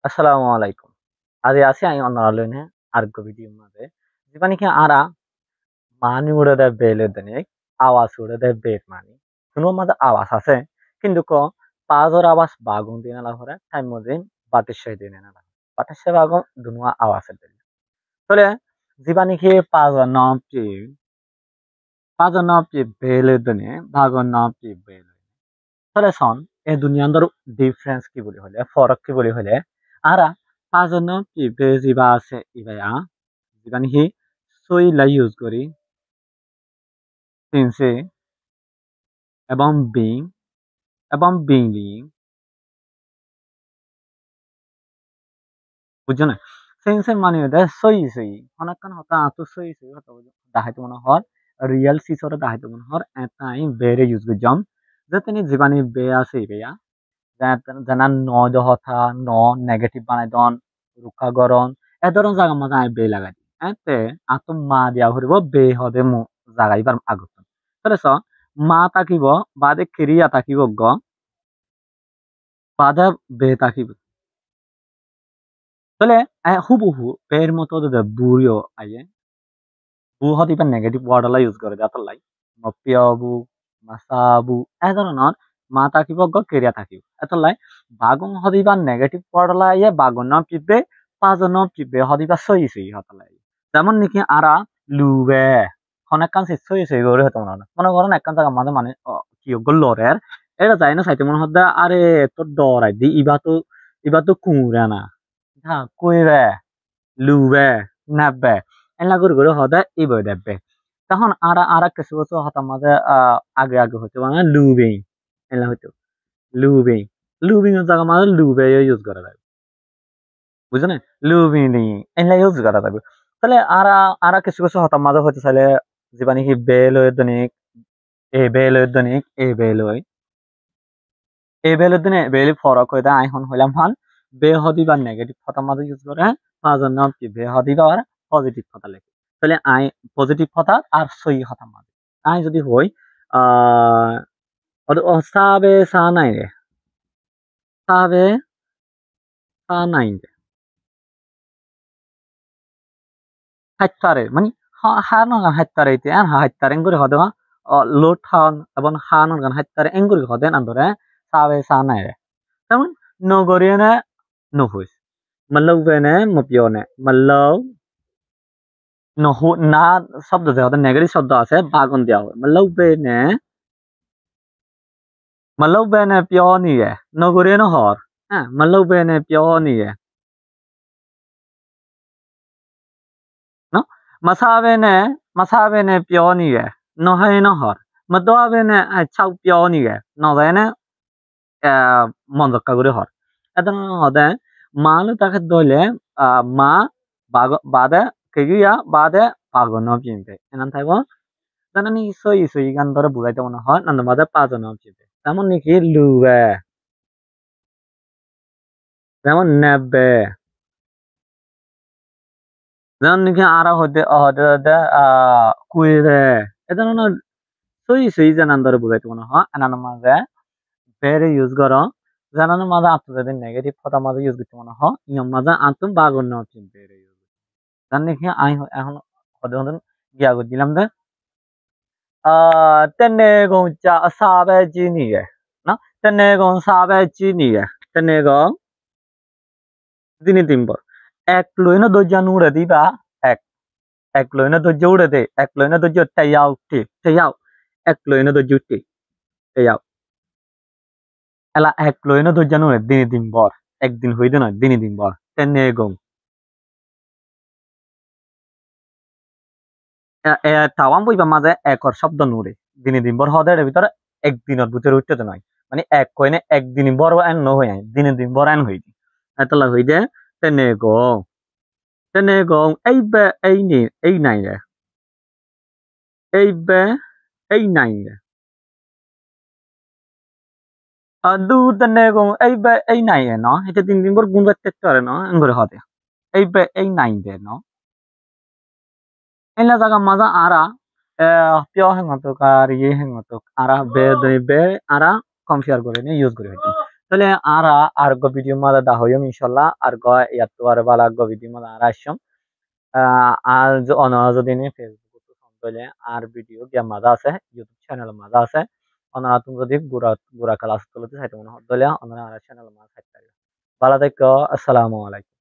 আসসালামু আলাইকুম। আজি আছি আমি অন্যরালনে argo video मध्ये Jibani ki ara mani urade beledene awas urade bet mani. Kuno mada awas ase kintu ko pazor awas bagun dina la hore time modin batishe dina la. Batishe bagun dunwa awas ede. Tole jibani ki pazor nopti beledene bagun nopti bele. Tole son e দুনিয়ার difference কি বলি হলে ফরক কি বলি হলে আরা পাঁচজন কি বেজিবা আছে ইবায়া যিবানি হি সই লাই ইউজ করি সিনসে এবং বিং এবং বিংলি বুঝছো না সিনসে মানে দে সই সই অনেকক্ষণ হতা আতো সই সই হতা দাহাইতো মনে হর রিয়েল সিসরে দাহাইতো মনে হর এটাই বেরে ইউজ করি জম যে তিনি যিবানি বে আছে ইবায়া জানা ন জহথা ন নেগেটিভ বানাই দন রুখা গরম এ ধরন জায়গা মাঝে আমি বে লাগাই দিই এতে আতো মা দিয়া হরিব বে হদে মু জাগাইবার আগত তাহলে মা তাকিব বাদে ক্রিয়া তাকিব গ বাদে বে তাকিব তাহলে হুবহু বের মতো যদি বুড়িও আইয়ে বু হদিবা নেগেটিভ ওয়ার্ড ইউজ করে দেয় লাই মপিয়াবু মাসাবু এ ধরনের মা থাকিব গ কেরিয়া থাকিব এতলাই বাগুন হদিবা নেগেটিভ ওয়ার্ড ইয়ে বাগুন নাম পিবে পাঁচজন নাম পিবে হদিবা সই সই হতলাই যেমন নাকি আরা লুবে অনেকখান সই সই করে হতো মনে হয় মনে করেন একখান জায়গা মাঝে মানে কি লরের এটা যাই না চাইতে মনে হচ্ছে আরে তোর ডরাই দি ইবা তো কুঁড়ে না হ্যাঁ কুইবে লুবে নাববে এলা করে হদা ইবই দেখবে তখন আরা কিছু বছর হতাম মাঝে আগে আগে হতো মানে লুবিং এলা হতো লুবিং লুবিং এর জায়গা মানে লুবে ইউজ করা যাবে বুঝছো না লুবিং এলা ইউজ করা যাবে তাহলে আরা কিছু কিছু হতাম মাঝে হতে চাইলে যিবানি কি বেলয় দনিক এই বেলয় দনে বেলি ফরক হইতা আইহন হইলাম হান বে হদি বা নেগেটিভ হতাম মাঝে ইউজ করে পাঁচজন নাম কি বে হদি বা আর পজিটিভ কথা লেখে তাহলে আই পজিটিভ কথা আর সই কথা মাঝে আই যদি হই আহ সাবে সা নাই রে সাবে সা নাই রে হাইতারে মানে হানন গান হাইতারে ইতে আর হাইতারে এঙ্গুরি হদে লোট হান এবং হানন গান হাইতারে এঙ্গুরি হদে আন্দরে সাবে সা নাই রে তেমন নগরিয়নে নহইস মাল্লাউ বেনে মপিয়নে মাল্লাউ নহু না শব্দ যে হদে নেগেটিভ শব্দ আছে বাগুন দেওয়া হয় মাল্লাউ বেনে পিও নিয়ে নগরিয়নে হর হ্যাঁ মাল্লাউ বেনে পিও নিয়ে no masabe ne pyo ni ge no hai no hor ma do be ne chau pyo ni ge no da ne monjok ka gure hor edan hode malu take dole ma bade kegiya bade pago no pimpe enan thaibo জানানি সই সই গান ধরে বুঝাইতে মনে হয় নান্দ মাঝে পাঁচজন চিবে তেমন নাকি লুবে যেমন নেবে যেমন নাকি আরা হতে হতে হতে কুইরে এ ধরনের সই সই জানান ধরে বুঝাইতে মনে হয় এনার মাঝে বেড়ে ইউজ করো জানানোর মাঝে আত্ম যদি নেগেটিভ কথা মাঝে ইউজ করতে মনে হয় ইয়ম মাঝে আত্ম বাগর না বেড়ে ইউজ জান নাকি আই এখন হতে হতে গিয়া করে দিলাম দে তেনে গং চা সাবে জিনি গে না তেনে গং সাবে জিনি গে তেনে গং দিনে তিনবার এক লইনা দরজা নুড়ে দিবা এক এক লইনা দরজা উড়ে দে এক লইনা দরজা তেয়াও তে তেয়াও এক লইনা দরজা উঠে তেয়াও এলা এক লইনা দরজা নুড়ে দিনে তিনবার একদিন হইতে নয় দিনে তিনবার তেনে গং তাওয়াম বইবা মাঝে একর শব্দ নুড়ে দিনে তিনবার হদের ভিতরে একদিনের ভিতরে উঠতে তো নয় মানে এক কইনে একদিন বড় এন ন হই দিনে দিন বড় এন হই এতলা হই দে তেনে গং এই বে এই নি এই নাই রে এই বে এই নাই রে দু তেনে গং এই বে এই নাই রে ন এটা তিন দিন পর গুণ করতে পারে ন এঙ্গরে হতে এই বে এই নাই রে ন এলা জায়গা মাজা আরা পিও হেঙ্গতক আর ইয়ে হেঙ্গতক আরা বে দই বে আরা কম্পেয়ার করে নিয়ে ইউজ করে হইতো তাহলে আর গো ভিডিও মাদা দা হইম ইনশাল্লাহ আর গো ইয়াত তো আর বালা গো ভিডিও মাদা আর আসম আর অনারা যদি ফেসবুক তাহলে আর ভিডিও গিয়া মাদা আছে ইউটিউব চ্যানেল মাদা আছে অনারা তুমি যদি গুড়া গুড়া ক্লাস তুলতে চাইতে মনে হয় তাহলে অনারা আর চ্যানেল মাদা থাকতে বালা দেখো আসসালামু আলাইকুম